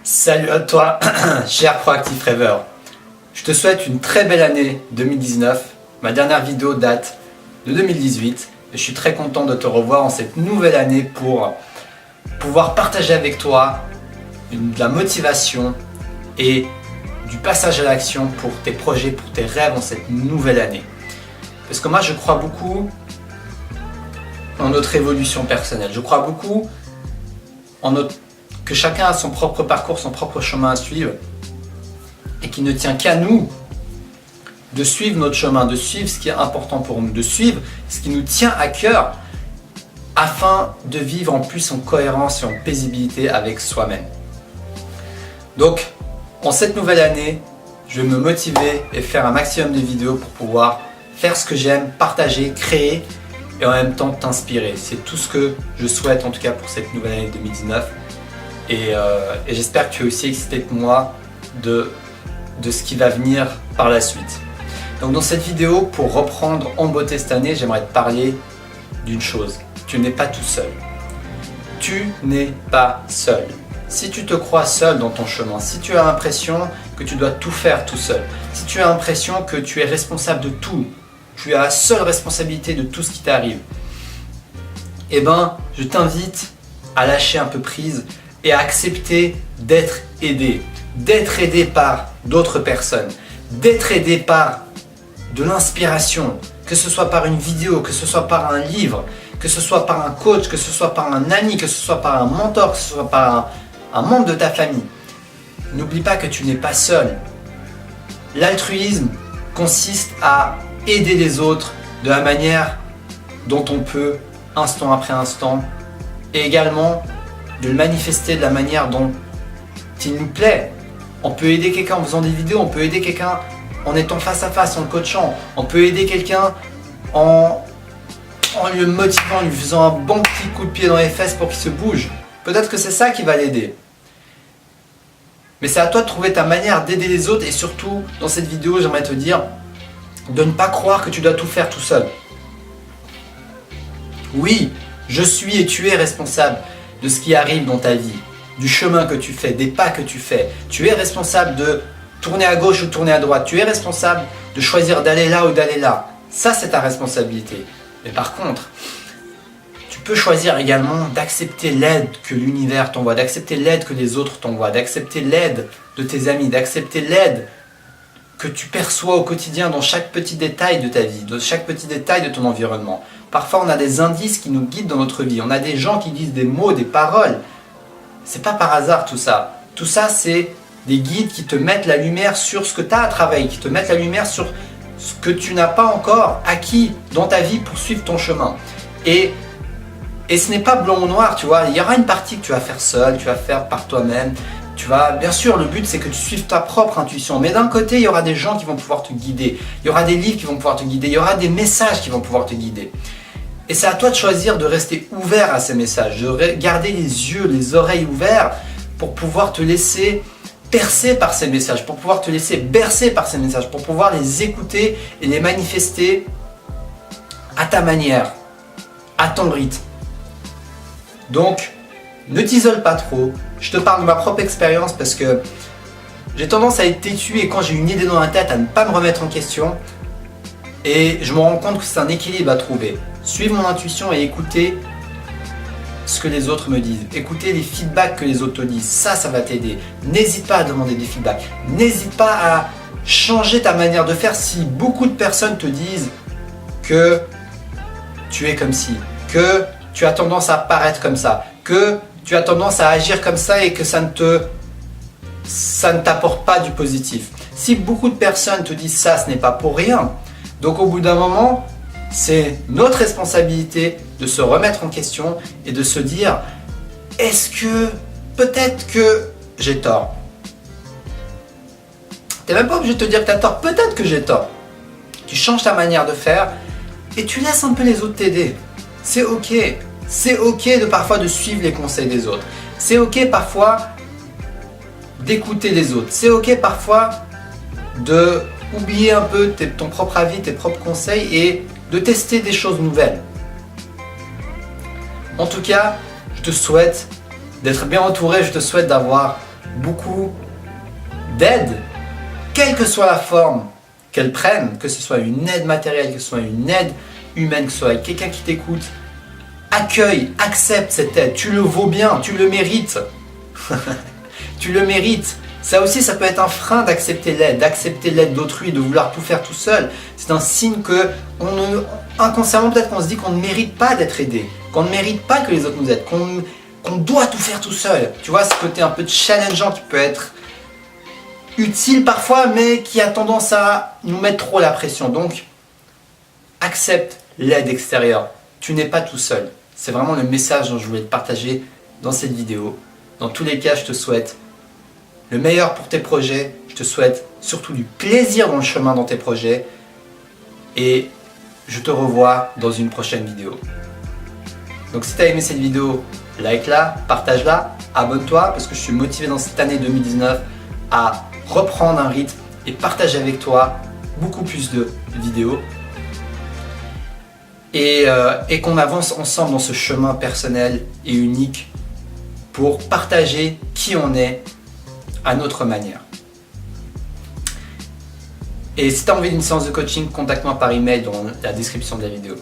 Salut à toi, cher Proactive Rêveur. Je te souhaite une très belle année 2019. Ma dernière vidéo date de 2018 et je suis très content de te revoir en cette nouvelle année pour pouvoir partager avec toi de la motivation et du passage à l'action pour tes projets, pour tes rêves en cette nouvelle année. Parce que moi je crois beaucoup en notre évolution personnelle. Je crois beaucoup en que chacun a son propre parcours, son propre chemin à suivre et qu'il ne tient qu'à nous de suivre notre chemin, de suivre ce qui est important pour nous, de suivre ce qui nous tient à cœur afin de vivre en plus en cohérence et en paisibilité avec soi-même. Donc, en cette nouvelle année, je vais me motiver et faire un maximum de vidéos pour pouvoir faire ce que j'aime, partager, créer et en même temps t'inspirer. C'est tout ce que je souhaite en tout cas pour cette nouvelle année 2019. Et j'espère que tu es aussi excité que moi de ce qui va venir par la suite. Donc dans cette vidéo, pour reprendre en beauté cette année, j'aimerais te parler d'une chose. Tu n'es pas tout seul. Tu n'es pas seul. Si tu te crois seul dans ton chemin, si tu as l'impression que tu dois tout faire tout seul, si tu as l'impression que tu es responsable de tout, tu as la seule responsabilité de tout ce qui t'arrive, eh ben, je t'invite à lâcher un peu prise et à accepter d'être aidé par d'autres personnes, d'être aidé par de l'inspiration, que ce soit par une vidéo, que ce soit par un livre, que ce soit par un coach, que ce soit par un ami, que ce soit par un mentor, que ce soit par un membre de ta famille. N'oublie pas que tu n'es pas seul. L'altruisme consiste à aider les autres de la manière dont on peut, instant après instant, et également de le manifester de la manière dont il nous plaît. On peut aider quelqu'un en faisant des vidéos, on peut aider quelqu'un en étant face à face, en le coachant, on peut aider quelqu'un en le motivant, en lui faisant un bon petit coup de pied dans les fesses pour qu'il se bouge. Peut-être que c'est ça qui va l'aider. Mais c'est à toi de trouver ta manière d'aider les autres et surtout, dans cette vidéo, j'aimerais te dire de ne pas croire que tu dois tout faire tout seul. Oui, je suis et tu es responsable de ce qui arrive dans ta vie, du chemin que tu fais, des pas que tu fais. Tu es responsable de tourner à gauche ou tourner à droite. Tu es responsable de choisir d'aller là ou d'aller là. Ça, c'est ta responsabilité. Mais par contre, tu peux choisir également d'accepter l'aide que l'univers t'envoie, d'accepter l'aide que les autres t'envoient, d'accepter l'aide de tes amis, d'accepter l'aide que tu perçois au quotidien dans chaque petit détail de ta vie, dans chaque petit détail de ton environnement. Parfois, on a des indices qui nous guident dans notre vie. On a des gens qui disent des mots, des paroles. C'est pas par hasard tout ça. Tout ça, c'est des guides qui te mettent la lumière sur ce que tu as à travailler, qui te mettent la lumière sur ce que tu n'as pas encore acquis dans ta vie pour suivre ton chemin. Et ce n'est pas blanc ou noir, tu vois. Il y aura une partie que tu vas faire seul, tu vas faire par toi-même. Bien sûr, le but c'est que tu suives ta propre intuition, mais d'un côté, il y aura des gens qui vont pouvoir te guider, il y aura des livres qui vont pouvoir te guider, il y aura des messages qui vont pouvoir te guider. Et c'est à toi de choisir de rester ouvert à ces messages, de garder les yeux, les oreilles ouverts pour pouvoir te laisser percer par ces messages, pour pouvoir te laisser bercer par ces messages, pour pouvoir les écouter et les manifester à ta manière, à ton rythme. Donc, ne t'isole pas trop. Je te parle de ma propre expérience parce que j'ai tendance à être têtu et quand j'ai une idée dans la tête à ne pas me remettre en question. Et je me rends compte que c'est un équilibre à trouver. Suivre mon intuition et écouter ce que les autres me disent. Écouter les feedbacks que les autres te disent. Ça va t'aider. N'hésite pas à demander des feedbacks. N'hésite pas à changer ta manière de faire si beaucoup de personnes te disent que tu es comme ci, que tu as tendance à paraître comme ça, que tu as tendance à agir comme ça et que ça ne t'apporte pas du positif. Si beaucoup de personnes te disent ça, ce n'est pas pour rien. Donc au bout d'un moment, c'est notre responsabilité de se remettre en question et de se dire est-ce que peut-être que j'ai tort? Tu n'es même pas obligé de te dire que tu as tort, peut-être que j'ai tort. Tu changes ta manière de faire et tu laisses un peu les autres t'aider. C'est ok. C'est ok parfois de suivre les conseils des autres. C'est ok parfois d'écouter les autres. C'est ok parfois de oublier un peu ton propre avis, tes propres conseils et de tester des choses nouvelles. En tout cas, je te souhaite d'être bien entouré, je te souhaite d'avoir beaucoup d'aide, quelle que soit la forme qu'elle prenne, que ce soit une aide matérielle, que ce soit une aide humaine, que ce soit quelqu'un qui t'écoute. Accueille, accepte cette aide, tu le vaux bien, tu le mérites. Tu le mérites. Ça aussi, ça peut être un frein d'accepter l'aide d'autrui, de vouloir tout faire tout seul. C'est un signe que, inconsciemment peut-être qu'on se dit qu'on ne mérite pas d'être aidé, qu'on ne mérite pas que les autres nous aident, qu'on doit tout faire tout seul. Tu vois, ce côté un peu challengeant qui peut être utile parfois, mais qui a tendance à nous mettre trop la pression. Donc, accepte l'aide extérieure. Tu n'es pas tout seul. C'est vraiment le message dont je voulais te partager dans cette vidéo. Dans tous les cas, je te souhaite le meilleur pour tes projets. Je te souhaite surtout du plaisir dans le chemin dans tes projets. Et je te revois dans une prochaine vidéo. Donc si tu as aimé cette vidéo, like-la, partage-la, abonne-toi parce que je suis motivé dans cette année 2019 à reprendre un rythme et partager avec toi beaucoup plus de vidéos. Et qu'on avance ensemble dans ce chemin personnel et unique pour partager qui on est à notre manière. Et si tu as envie d'une séance de coaching, contacte-moi par email dans la description de la vidéo.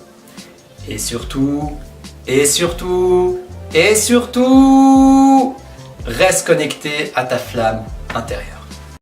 Et surtout, reste connecté à ta flamme intérieure.